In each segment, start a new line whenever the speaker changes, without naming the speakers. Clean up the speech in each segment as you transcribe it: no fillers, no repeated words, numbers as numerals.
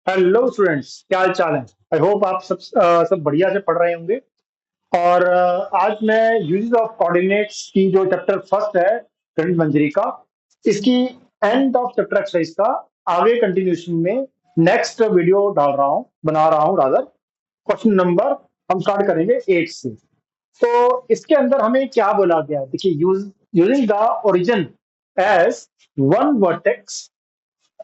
Hello students, क्या हाल चाल है। आई होप आप सब बढ़िया से पढ़ रहे होंगे। और आज मैं यूजेस ऑफ कोऑर्डिनेट्स की जो चैप्टर फर्स्ट है गणित मंजरी का, इसकी एंड ऑफ चैप्टर एक्सरसाइज का आगे कंटिन्यूशन में नेक्स्ट वीडियो डाल रहा हूँ, बना रहा हूँ रादर। क्वेश्चन नंबर हम स्टार्ट करेंगे 8 से। तो इसके अंदर हमें क्या बोला गया है, देखिए, using the origin as one vertex,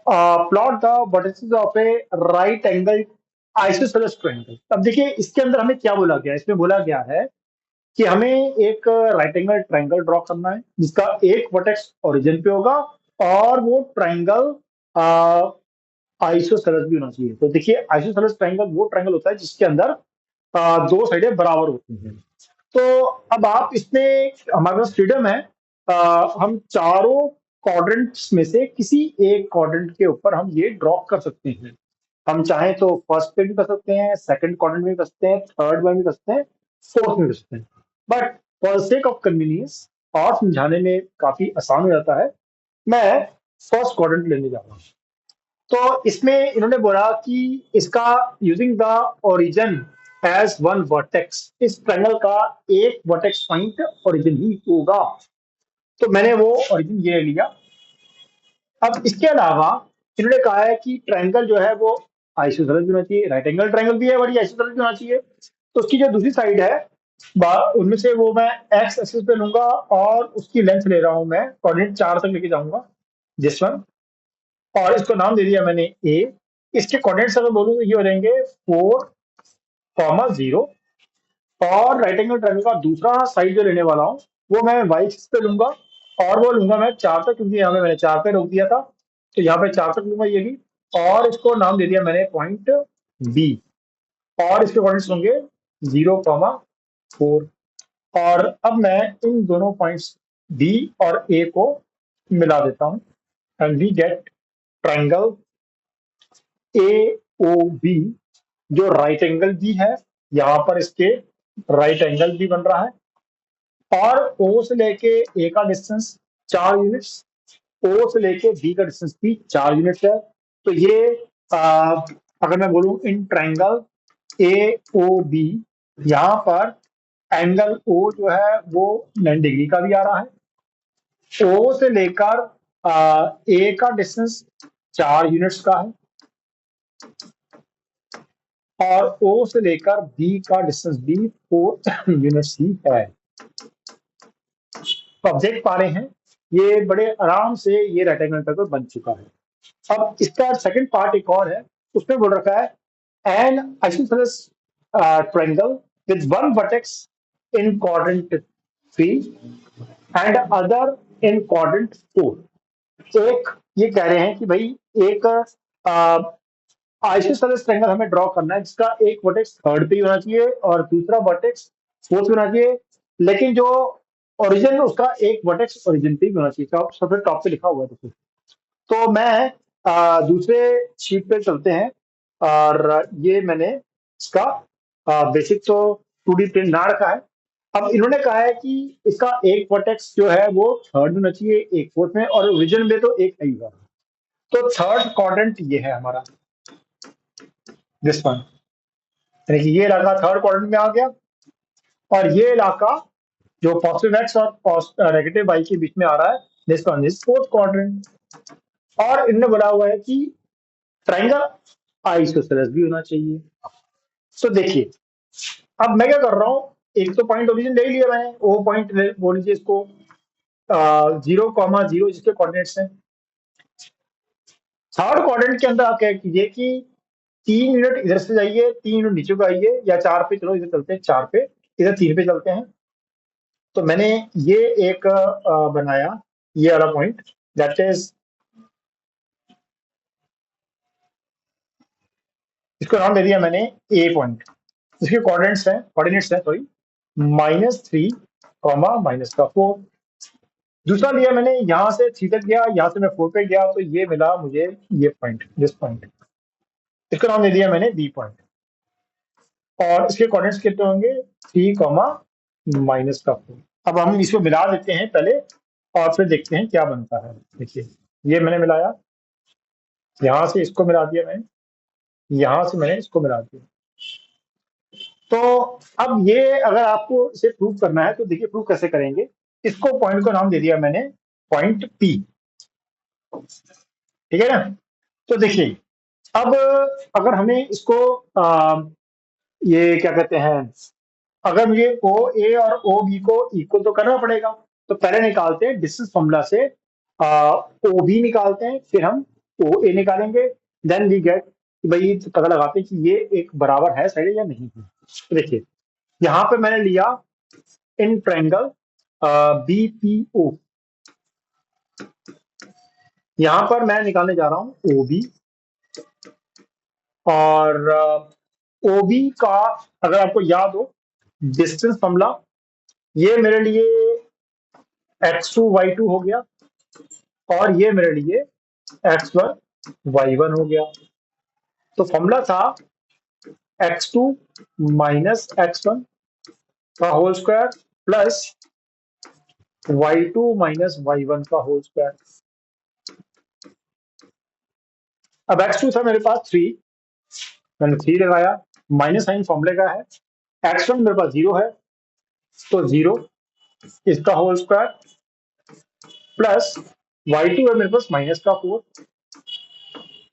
plot the vertices of a right angle isosceles triangle. अब देखिए, इसके अंदर हमें क्या बोला गया है, इसमें बोला गया है कि हमें एक राइट एंगल ट्रायंगल ड्रॉ करना है जिसका एक वर्टेक्स ओरिजिन पे होगा और वो ट्रायंगल आइसोसेलेस भी होना चाहिए। तो देखिए, आइसोसेलेस ट्रायंगल वो ट्रायंगल होता है जिसके अंदर दो साइडें बराबर होती हैं। तो अब आप इसमें, हमारे पास फ्रीडम है, हम चारों क्वाड्रेंट्स में से किसी एक क्वाड्रेंट के ऊपर हम ये ड्रॉ कर सकते हैं। हम चाहें तो फर्स्ट पे भी कर सकते हैं, सेकंड क्वाड्रेंट में भी कर सकते हैं, थर्ड में भी कर सकते हैं, फोर्थ में भी कर सकते हैं। But for sake of convenience और समझाने में काफी आसान हो जाता है, मैं फर्स्ट क्वाड्रेंट लेने जा रहा हूँ। तो इसमें इन्होंने बोला कि इसका using the origin as one vertex, इस ट्रायंगल का एक वर्टेक्स पॉइंट ओरिजिन ही होगा। तो मैंने वो ओरिजिन ये लिया। अब इसके अलावा इन्होंने कहा है कि ट्रायंगल जो है वो आइसोसेलेस भी होना चाहिए, राइट एंगल ट्रायंगल भी है बड़ी आइसोसेलेस भी होना चाहिए। तो उसकी जो दूसरी साइड है, उनमें से वो मैं एक्स एक्सिस पे लूंगा और उसकी लेंथ ले रहा हूं, मैं कोऑर्डिनेट 4 तक लेके जाऊंगा, दिस वन। और इसको नाम दे दिया मैंने ए। इसके कोऑर्डिनेट्स अगर बोलूं तो ये हो जाएंगे 4,0। और राइट एंगल ट्रायंगल का दूसरा साइड जो लेने वाला हूँ वो मैं वाई एक्सिस पे लूंगा, और वो लूंगा मैं 4 तक, क्योंकि यहाँ पे मैंने 4 पे रोक दिया था। तो यहाँ पे 4 तक लूंगा ये भी। और इसको नाम दे दिया मैंने पॉइंट बी। और इसके कोऑर्डिनेट्स होंगे 0,4। और अब मैं इन दोनों पॉइंट्स बी और ए को मिला देता हूँ, and we get triangle A O B, जो राइट एंगल भी है। यहाँ पर इसके राइट एंगल भी बन रहा है, और ओ से लेके ए का डिस्टेंस 4 यूनिट्स, ओ से लेके बी का डिस्टेंस भी 4 यूनिट्स है। तो ये अगर मैं बोलूं in triangle A O B, यहाँ पर एंगल ओ जो है वो 9 डिग्री का भी आ रहा है। ओ से लेकर ए का डिस्टेंस 4 यूनिट्स का है, और ओ से लेकर बी का डिस्टेंस भी 4 यूनिट्स ही है। तो आप देख पा रहे हैं, ये बड़े आराम से ये रेक्टेंगल ट्रायंगल बन चुका है। अब इसका सेकंड पार्ट एक और है, उसमें बोल रखा है N isosceles triangle with one vertex in quadrant 3 and other in quadrant 4। एक ये कह रहे हैं कि भाई, एक आइसोसेलेस ट्रायंगल हमें ड्रॉ करना है जिसका एक वर्टेक्स थर्ड पे ही होना चाहिए और दूसरा वर्टेक्स फोर्थ पे होना चाहिए, लेकिन जो ओरिजिन उसका एक वर्टेक्स ओरिजिन पे ही होना चाहिए। तो सबसे टॉप पे लिखा हुआ है देखो। तो मैं दूसरे शीट पे चलते हैं, और ये मैंने इसका बेसिक तो 2D प्रिंट ना रखा है। अब इन्होंने कहा है कि इसका एक वर्टेक्स जो है वो थर्ड में होना चाहिए, एक फोर्थ में, और ओरिजिन में तो एक ही होगा। तो थर्ड क्वाड्रेंट ये है हमारा, दिस वन। यानी कि ये इलाका थर्ड क्वाड्रेंट में आ गया, और ये इलाका जो पॉजिटिव एक्स और नेगेटिव वाई के बीच में आ रहा है, this one is fourth quadrant. और इन्होंने बोला हुआ है कि ट्रायंगल आइसोसेलेस भी होना चाहिए। तो देखिए, अब मैं क्या कर रहा हूँ, एक तो पॉइंट ओरिजिन ले लिया मैंने, वो पॉइंट बोल लीजिए इसको 0,0 जिसके कोऑर्डिनेट्स हैं। थर्ड क्वाड्रेंट के अंदर आप क्या कीजिए कि 3 यूनिट इधर से जाइए, 3 यूनिट नीचे को आइए, या 4 पे चलो, इधर चलते हैं 4 पे, इधर 3 पे चलते हैं। तो मैंने ये एक बनाया, ये वाला पॉइंट, दैट इज, इसको नाम दे दिया मैंने ए पॉइंट। इसके कोऑर्डिनेट्स हैं सॉरी, -3, -4। दूसरा लिया मैंने, यहां से 3 तक गया, यहां से मैं 4 पे गया, तो ये मिला मुझे ये पॉइंट, दिस पॉइंट। इसका नाम दे दिया मैंने बी पॉइंट। और इसके कोऑर्डिनेट्स कितने होंगे, 3, -4। अब हम इसको मिला देते हैं पहले, और फिर देखते हैं क्या बनता है। देखिए, ये मैंने मिलाया, यहां से इसको मिला दिया मैंने, यहां से मैंने इसको मिला दिया। तो अब ये अगर आपको इसे प्रूव करना है तो देखिए प्रूव कैसे करेंगे। इसको पॉइंट को नाम दे दिया मैंने पॉइंट पी, ठीक है ना। तो देखिए अब अगर हमें इसको ये क्या कहते हैं, अगर मुझे ओ ए और ओ बी को इक्वल तो करना पड़ेगा, तो पहले निकालते हैं डिस्टेंस फॉर्मूला से ओ बी निकालते हैं, फिर हम ओ ए निकालेंगे, देन वी गेट भाई पता लगाते हैं कि ये एक बराबर है साइड या नहीं है। तो देखिए यहाँ पे मैंने लिया in triangle B P O, यहाँ पर मैं निकालने जा रहा हूँ ओ बी, और ओ बी का अगर आपको याद हो डिस्टेंस फॉर्मूला, ये मेरे लिए x2 y2 हो गया, और ये मेरे लिए x1 y1 हो गया। तो फॉर्मूला था x2 माइनस x1 का whole square plus y2 minus y1 का होल स्क्वायर। अब x2 था मेरे पास 3, मैंने 3 लगाया, माइनस साइन फॉर्मूले का है, x1 मेरे पास 0 है, तो 0 इसका होल स्क्वायर प्लस y2 है मेरे पास माइनस का 4,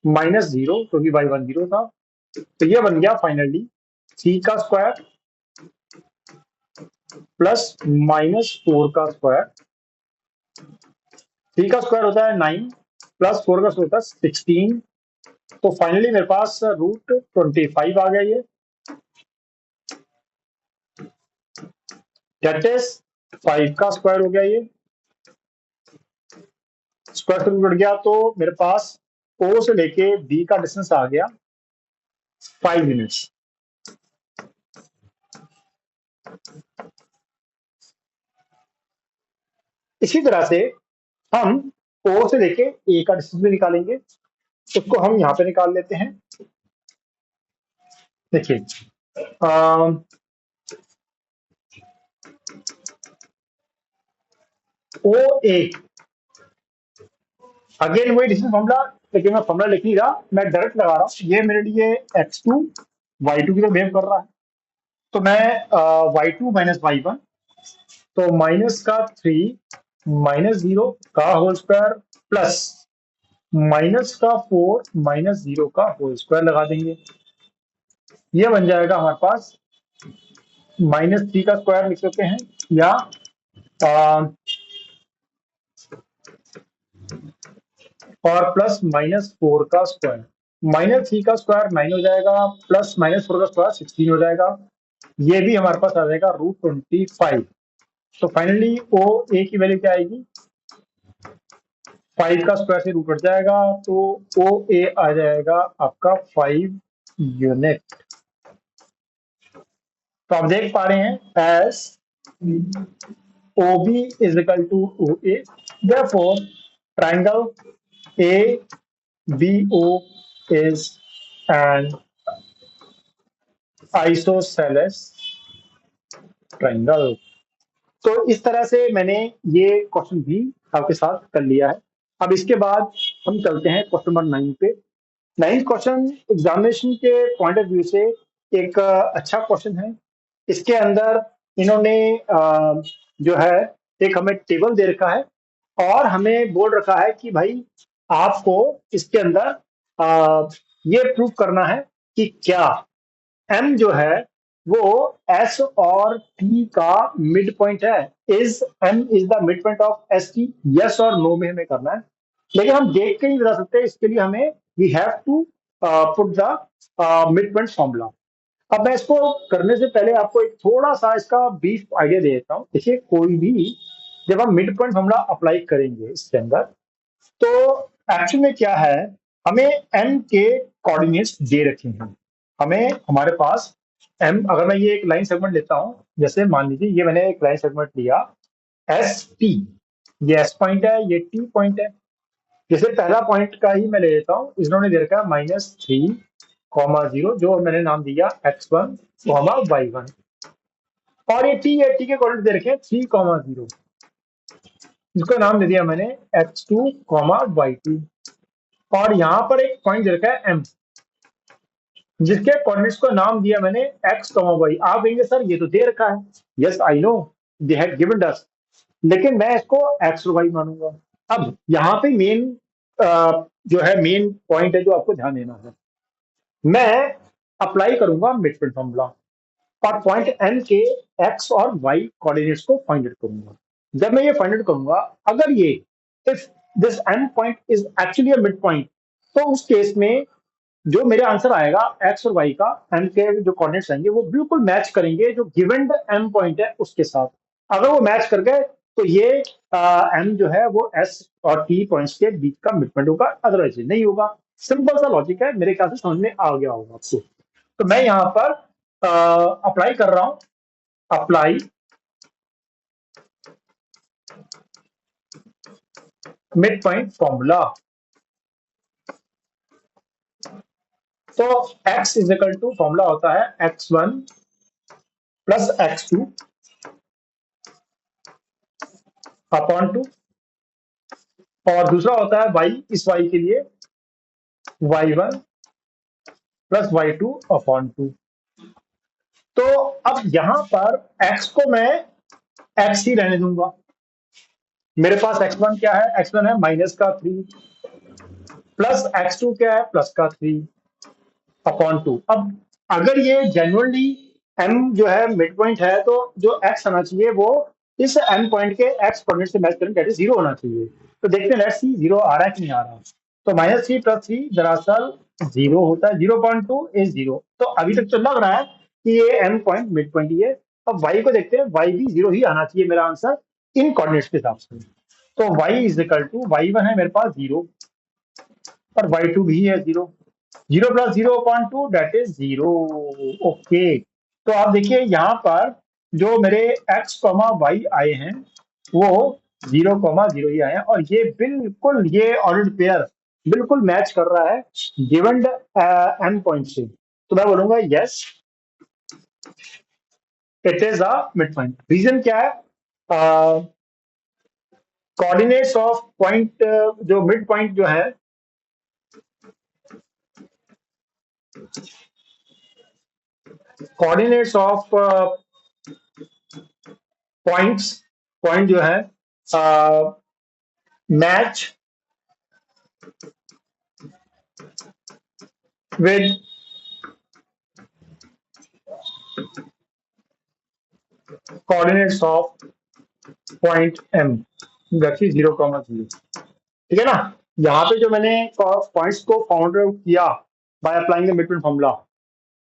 माइनस 0 क्योंकि y1 0 था, तो ये बन गया फाइनली 3 का स्क्वायर प्लस माइनस 4 का स्क्वायर। 3 का स्क्वायर होता है 9, प्लस 4 का स्क्वायर होता है 16, तो फाइनली मेरे पास √25 आ गया ये, दैट इज 5 का स्क्वायर हो गया, ये स्क्वायर से रूट गया, तो मेरे पास ओ से लेके बी का डिस्टेंस आ गया 5 यूनिट्स। इसी तरह से हम ओ से लेके ए का डिस्टेंस भी निकालेंगे, उसको हम यहाँ पे निकाल लेते हैं। देखिए ओ ए, अगेन वही डिस्टेंस फॉर्मूला, लेकिन मैं फॉर्मूला लिख नहीं रहा, मैं डायरेक्ट लगा रहा हूँ। ये मेरे लिए x2 y2 की तरह बिहेव कर रहा है, तो मैं y2 माइनस y1, तो माइनस का 3 माइनस 0 का होल स्क्वायर प्लस माइनस का 4 माइनस 0 का होल स्क्वायर लगा देंगे। ये बन जाएगा हमारे पास -3 का स्क्वायर लिख सकते हैं, या और प्लस -4 का स्क्वायर। -3 का स्क्वायर 9 हो जाएगा, प्लस -4 का स्क्वायर 16 हो जाएगा, ये भी हमारे पास आ जाएगा √25। तो फाइनली ओ ए की वैल्यू क्या आएगी, 5 का स्क्वायर से रूट कट जाएगा, तो ओ ए आ जाएगा आपका 5 यूनिट। तो आप देख पा रहे हैं S O B is equal to O A, therefore triangle A B O is an isosceles triangle. तो इस तरह से मैंने ये क्वेश्चन भी आपके साथ कर लिया है। अब इसके बाद हम चलते हैं क्वेश्चन नंबर 9 पे। 9th क्वेश्चन एग्जामिनेशन के पॉइंट ऑफ व्यू से एक अच्छा क्वेश्चन है। इसके अंदर इन्होंने जो है एक हमें टेबल दे रखा है, और हमें बोल रखा है कि भाई आपको इसके अंदर ये प्रूव करना है कि क्या एम जो है वो एस और टी का मिड पॉइंट है। Is M is the mid point of S T, yes और नो में हमें करना है, लेकिन हम देख के नहीं बता सकते, इसके लिए हमें we have to put the mid point formula. अब मैं इसको करने से पहले आपको एक थोड़ा सा इसका ब्रीफ आइडिया दे देता हूँ। देखिए कोई भी जब हम मिड पॉइंट फॉर्मूला अप्लाई करेंगे इसके अंदर, तो एक्चुअल में क्या है, हमें एम के कोऑर्डिनेट्स दे रखे हैं। हमें हमारे पास एम, अगर मैं ये एक लाइन सेगमेंट लेता हूं, जैसे मान लीजिए ये मैंने एक लाइन सेगमेंट लिया एस टी, ये एस पॉइंट है, ये टी पॉइंट है। जैसे पहला पॉइंट का ही मैं ले लेता हूँ, इन्होंने दे रखा है -3, 0, जो मैंने नाम दिया x1, y1, और ये टी है, टी के कोऑर्डिनेट दे रखे हैं 3, 0, जिसका नाम दे दिया मैंने x2, y2। और यहाँ पर एक पॉइंट दे रखा है M, जिसके कोऑर्डिनेट्स को नाम दिया मैंने x, y। आप कहेंगे सर ये तो दे रखा है, yes I know, they have given us, लेकिन मैं इसको x और y मानूंगा। अब यहाँ पे मेन जो है मेन पॉइंट है जो आपको ध्यान देना है, मैं अप्लाई करूंगा मिड पॉइंट फॉर्मूला और पॉइंट एन के एक्स और वाई कोऑर्डिनेट्स को फाइंड आउट करूंगा। जब मैं ये फाइंड आउट करूंगा, अगर ये if this N point is actually a mid point, तो उस केस में जो मेरा आंसर आएगा एक्स और वाई का, एन के जो कोऑर्डिनेट्स आएंगे वो बिल्कुल मैच करेंगे जो गिवन एम पॉइंट है उसके साथ। अगर वो मैच कर गए तो ये एम जो है वो एस और टी पॉइंट्स के बीच का मिड पॉइंट होगा, अदरवाइज नहीं होगा। सिंपल सा लॉजिक है, मेरे ख्याल से समझ में आ गया होगा आपको। तो मैं यहाँ पर अप्लाई कर रहा हूं, अप्लाई मिड पॉइंट फॉर्मूला। तो x is equal to formula होता है x1 प्लस x2 अपॉन 2, और दूसरा होता है y, इस y के लिए y1 प्लस y2 अपॉन 2। तो अब यहां पर x को मैं x ही रहने दूंगा। मेरे पास x1 क्या है, x1 है -3 प्लस x2 क्या है, +3 अपॉन 2। अब अगर ये जेन्युइनली m जो है मिड पॉइंट है, तो जो x आना चाहिए वो इस m पॉइंट के x कोऑर्डिनेट से मैच करें, दैट इज 0 होना चाहिए। तो देखते हैं, लेट्स सी 0 आ रहा है कि नहीं आ रहा। तो -3 + 3 दरअसल 0 होता है, 0.2 इज 0। तो अभी तक तो लग रहा है कि ये m पॉइंट मिड पॉइंट ही है। अब y को देखते हैं, y भी 0 ही आना चाहिए मेरा आंसर इन कोऑर्डिनेट्स के हिसाब से। तो y is equal to y1 है मेरे पास 0 और y2 भी है 0, 0 + 0/2 दैट इज 0। ओके, तो आप देखिए यहाँ पर जो मेरे x, y आए हैं वो 0, 0 ही आए हैं, और ये बिल्कुल ये ऑर्डर्ड पेयर बिल्कुल मैच कर रहा है गिवन एन पॉइंट से। तो मैं बोलूंगा yes, it is a mid point. Reason क्या है, कोऑर्डिनेट्स ऑफ पॉइंट, जो मिड पॉइंट जो है, कोऑर्डिनेट्स ऑफ पॉइंट्स, पॉइंट जो है match with coordinates of point M, रखिए 0,0। ठीक है ना। यहाँ पे जो मैंने पॉइंट्स को फाउंड आउट किया by applying the mid point formula,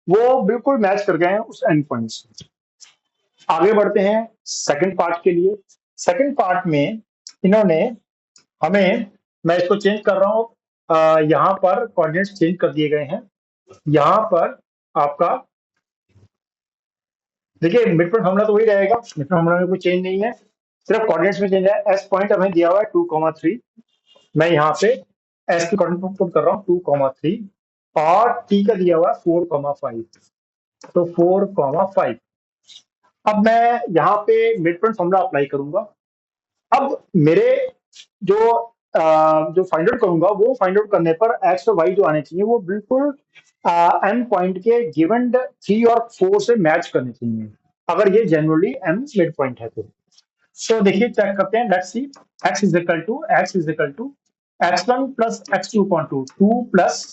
वो बिल्कुल मैच कर गए हैं उस एंड पॉइंट से। आगे बढ़ते हैं सेकंड पार्ट के लिए। सेकंड पार्ट में इन्होंने हमें, मैं इसको चेंज कर रहा हूँ, यहाँ पर कोऑर्डिनेट्स चेंज कर दिए गए हैं। यहाँ पर आपका देखिए मिड पॉइंट फॉर्मूला तो वही रहेगा, मिड पॉइंट फॉर्मूला में कोई चेंज नहीं है, सिर्फ कोऑर्डिनेट्स में चेंज है। एस पॉइंट हमें दिया हुआ है 2,3, मैं यहाँ पे एस की कोऑर्डिनेट पुट कर रहा हूँ 2,3, और टी का दिया हुआ है 4,5, तो 4,5। अब मैं यहाँ पे मिड पॉइंट फॉर्मूला अप्लाई करूंगा। अब मेरे जो जो फाइंड आउट करूंगा, वो फाइंड आउट करने पर एक्स और वाई जो आने चाहिए वो बिल्कुल एम पॉइंट के गिवन 3 और 4 से मैच करने चाहिए, अगर ये जनरली एम मिड पॉइंट है तो। सो देखिए चेक करते हैं, let's see. x is equal to x1 plus x2 upon 2, 2 plus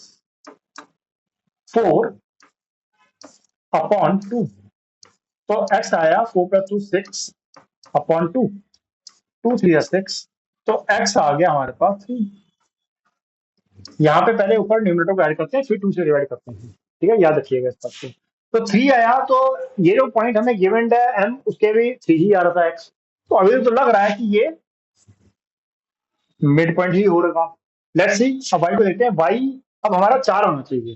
4 upon 2। तो x आया 4 + 2 6 अपॉन 2, 2 3 6, तो x आ गया हमारे पास 3। यहाँ पे पहले ऊपर न्यूमरेटर को ऐड करते हैं, फिर 2 से डिवाइड करते हैं। ठीक है, याद रखिएगा इस बात को। तो 3 आया, तो ये जो पॉइंट हमें गिवन है m, उसके भी 3 ही आ रहा था x। तो अभी तो लग रहा है कि ये मिड पॉइंट ही हो रहा। लेट्स सी, अब y को देखते हैं। y अब हमारा 4 होना चाहिए,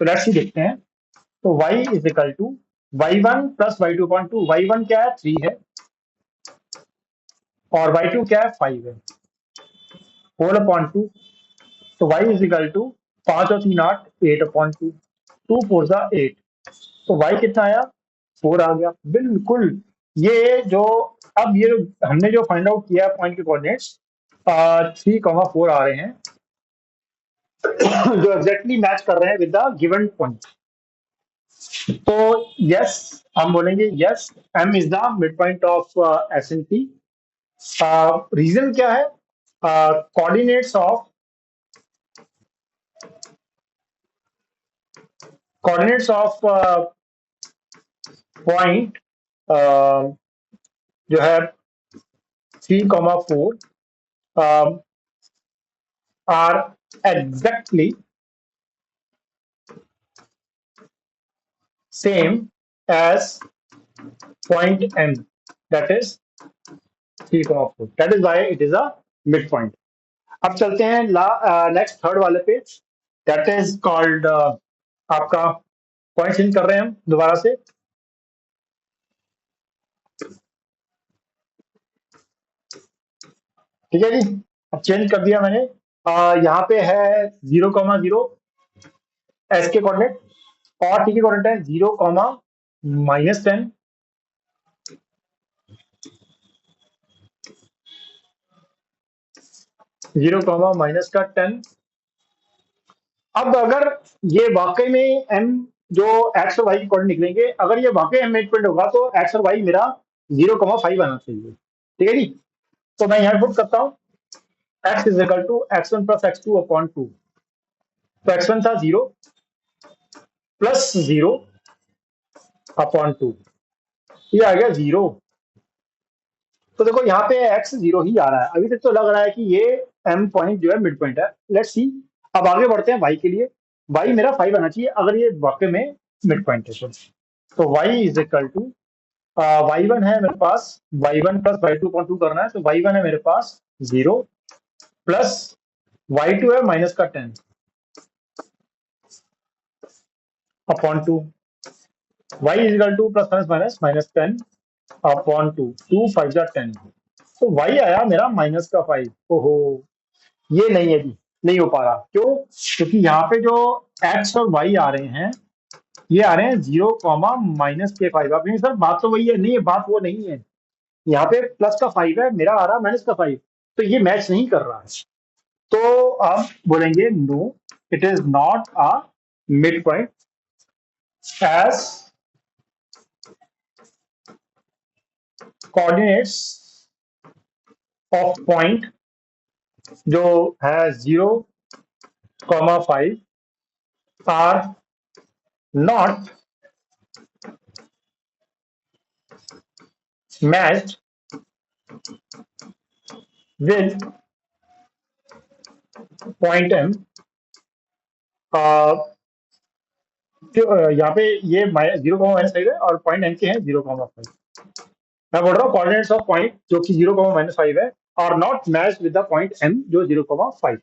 तो लेट्स सी देखते हैं। तो y is equal to y1 plus y2 upon 2। y1 क्या है, 3 है, और y2 क्या है, 5 है, होल अपॉन 2। तो y इज इक्वल टू 5 और 3 8, 8 अपॉन 2, 2 4 जा 8। तो y कितना आया, 4 आ गया बिल्कुल। ये जो अब ये हमने जो फाइंड आउट किया पॉइंट के कोऑर्डिनेट्स 3,4 आ रहे हैं, जो एग्जैक्टली मैच कर रहे हैं विद द गिवन पॉइंट। तो यस, हम बोलेंगे yes, M is the mid point of S N P. Reason क्या है? Coordinates of coordinates of point जो है 3,4 are exactly same as point M, that is 3,4, that is why it is a midpoint. अब चलते हैं next third वाले पे, that is called आपका पॉइंट चेंज कर रहे हैं हम दोबारा से। ठीक है जी, अब चेंज कर दिया मैंने। यहाँ पे है 0,0 एस के कोऑर्डिनेट और टी के कोऑर्डिनेट है 0,-10, 0,-10। अब अगर ये वाकई में m जो x और y के कोऑर्डिनेट निकलेंगे, अगर ये वाकई m मिड पॉइंट होगा तो x और y मेरा 0,5 आना चाहिए। ठीक है जी, तो मैं यहाँ पुट करता हूँ x is equal to x1 plus x2 upon 2। तो x1 था 0 प्लस 0 अपॉन 2, ये आ गया 0। तो देखो यहाँ पे x 0 ही आ रहा है, अभी तक तो लग रहा है कि ये m पॉइंट जो है मिड पॉइंट है। लेट्स सी, अब आगे बढ़ते हैं y के लिए। y मेरा 5 आना चाहिए अगर ये वाकई में मिड पॉइंट है। तो y is equal to y1 है मेरे पास, y1 प्लस y2 अपॉन 2 करना है, तो y1 है मेरे पास 0 प्लस y2 है माइनस का 10 upon 2, y is equal two plus minus minus minus 10 upon 2, 2 5 जा 10। तो y आया मेरा माइनस का 5। ओहो, ये नहीं है जी, नहीं हो पा रहा। क्यों? क्योंकि यहाँ पे जो x और y आ रहे हैं, ये आ रहे हैं 0,-के 5। आप सर बात तो वही है, नहीं बात वो नहीं है, यहाँ पे प्लस का 5 है, मेरा आ रहा है माइनस का 5, तो ये मैच नहीं कर रहा है। तो आप बोलेंगे no, it is not a mid point as coordinates of point जो है 0,5 are not matched with point M. यहाँ पे ये 0,-5 है और पॉइंट एम के हैं 0,5। मैं बोल रहा हूँ कोऑर्डिनेट्स ऑफ पॉइंट जो कि 0,-5 है और not match with the point M जो 0,5।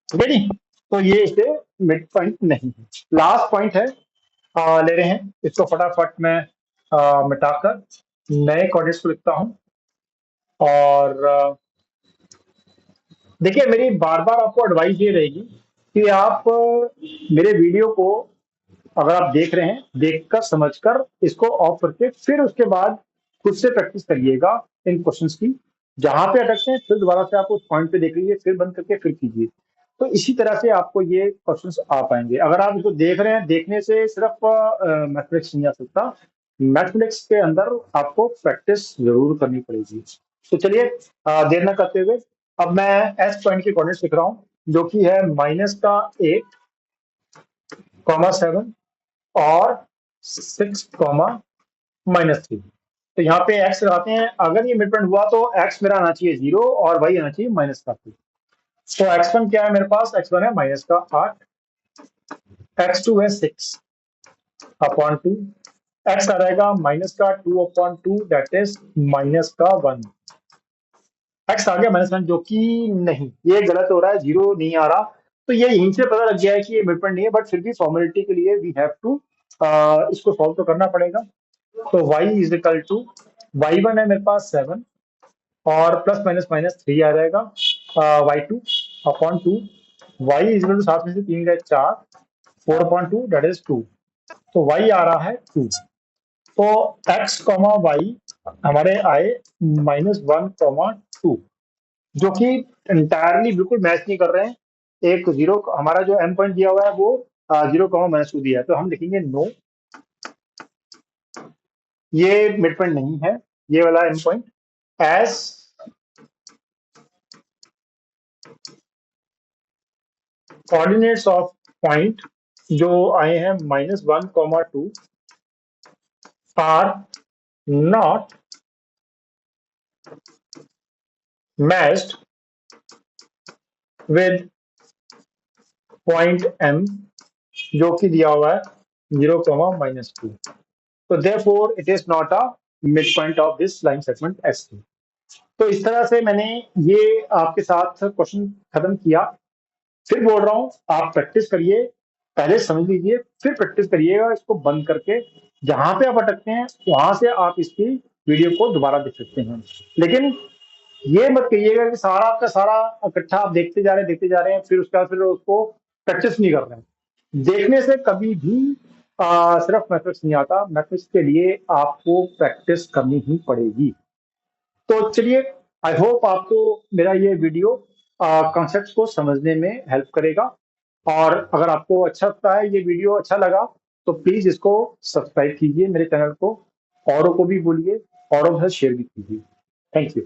ठीक है जी, तो ये इसे मिड पॉइंट नहीं है। लास्ट पॉइंट है, ले रहे हैं इसको फटाफट मैं मिटाकर नए कोऑर्डिनेट्स को लिखता हूँ। और देखिए, मेरी बार बार आपको एडवाइस ये रहेगी कि आप मेरे वीडियो को अगर आप देख रहे हैं, देखकर समझकर इसको ऑफ करके फिर उसके बाद खुद से प्रैक्टिस करिएगा इन क्वेश्चंस की। जहां पे अटकते हैं फिर दोबारा से आप उस पॉइंट पे देख लीजिए, फिर बंद करके फिर कीजिए। तो इसी तरह से आपको ये क्वेश्चंस आ पाएंगे। अगर आप इसको देख रहे हैं, देखने से सिर्फ मैथमेटिक्स नहीं आ सकता, मैथमेटिक्स के अंदर आपको प्रैक्टिस जरूर करनी पड़ेगी। तो चलिए देर न करते हुए अब मैं एस पॉइंट के कोऑर्डिनेट्स लिख रहा हूँ, जो कि है -8,7 और 6,-3। तो यहाँ पे x लगाते हैं, अगर ये मिड पॉइंट हुआ तो x मेरा आना चाहिए 0 और y आना चाहिए -2। तो x1 क्या है मेरे पास? x1 है -8, x2 है 6 अपॉन 2, x आ जाएगा -2 अपॉन 2, दैट इज -1। x आ गया -1, जो कि नहीं, ये गलत हो रहा है, 0 नहीं आ रहा। तो ये यहीं से पता लग गया है कि ये मिड पॉइंट नहीं है, बट फिर भी फॉर्मेलिटी के लिए वी हैव टू इसको सॉल्व तो करना पड़ेगा। तो y is equal to y1 है मेरे पास 7 और प्लस माइनस माइनस 3 आ जाएगा y2 upon 2, y is equal to 7 में से 3 गए 4, 4 अपॉन 2 दैट इज 2। तो y आ रहा है 2। तो x कॉमा y हमारे आए -1,2, जो कि इंटायरली बिल्कुल मैच नहीं कर रहे हैं। एक जीरो, हमारा जो एम पॉइंट दिया हुआ है वो 0, दिया है, तो हम लिखेंगे नो, ये मिड पॉइंट नहीं है, ये वाला M point, as coordinates of point जो आए हैं -1, 2 are not matched with point M जो कि दिया हुआ है 0, -2, तो therefore it is not a mid point of this line segment S. तो इस तरह से मैंने ये आपके साथ क्वेश्चन खत्म किया। फिर बोल रहा हूं, आप प्रैक्टिस करिए, पहले समझ लीजिए, फिर प्रैक्टिस करिएगा इसको बंद करके। जहां पे आप अटकते हैं वहां से आप इसकी वीडियो को दोबारा देख सकते हैं, लेकिन ये मत कहिएगा कि सारा का सारा इकट्ठा आप देखते जा रहे हैं, फिर उसके बाद फिर उसको प्रैक्टिस नहीं कर रहे हैं। देखने से कभी भी सिर्फ मैथमेटिक्स नहीं आता, मैथमेटिक्स के लिए आपको प्रैक्टिस करनी ही पड़ेगी। तो चलिए, आई होप आपको मेरा ये वीडियो कॉन्सेप्ट्स को समझने में हेल्प करेगा। और अगर आपको अच्छा लगता है, ये वीडियो अच्छा लगा, तो प्लीज इसको सब्सक्राइब कीजिए मेरे चैनल को, औरों को भी बोलिए, औरों के साथ शेयर भी कीजिए। Thank you.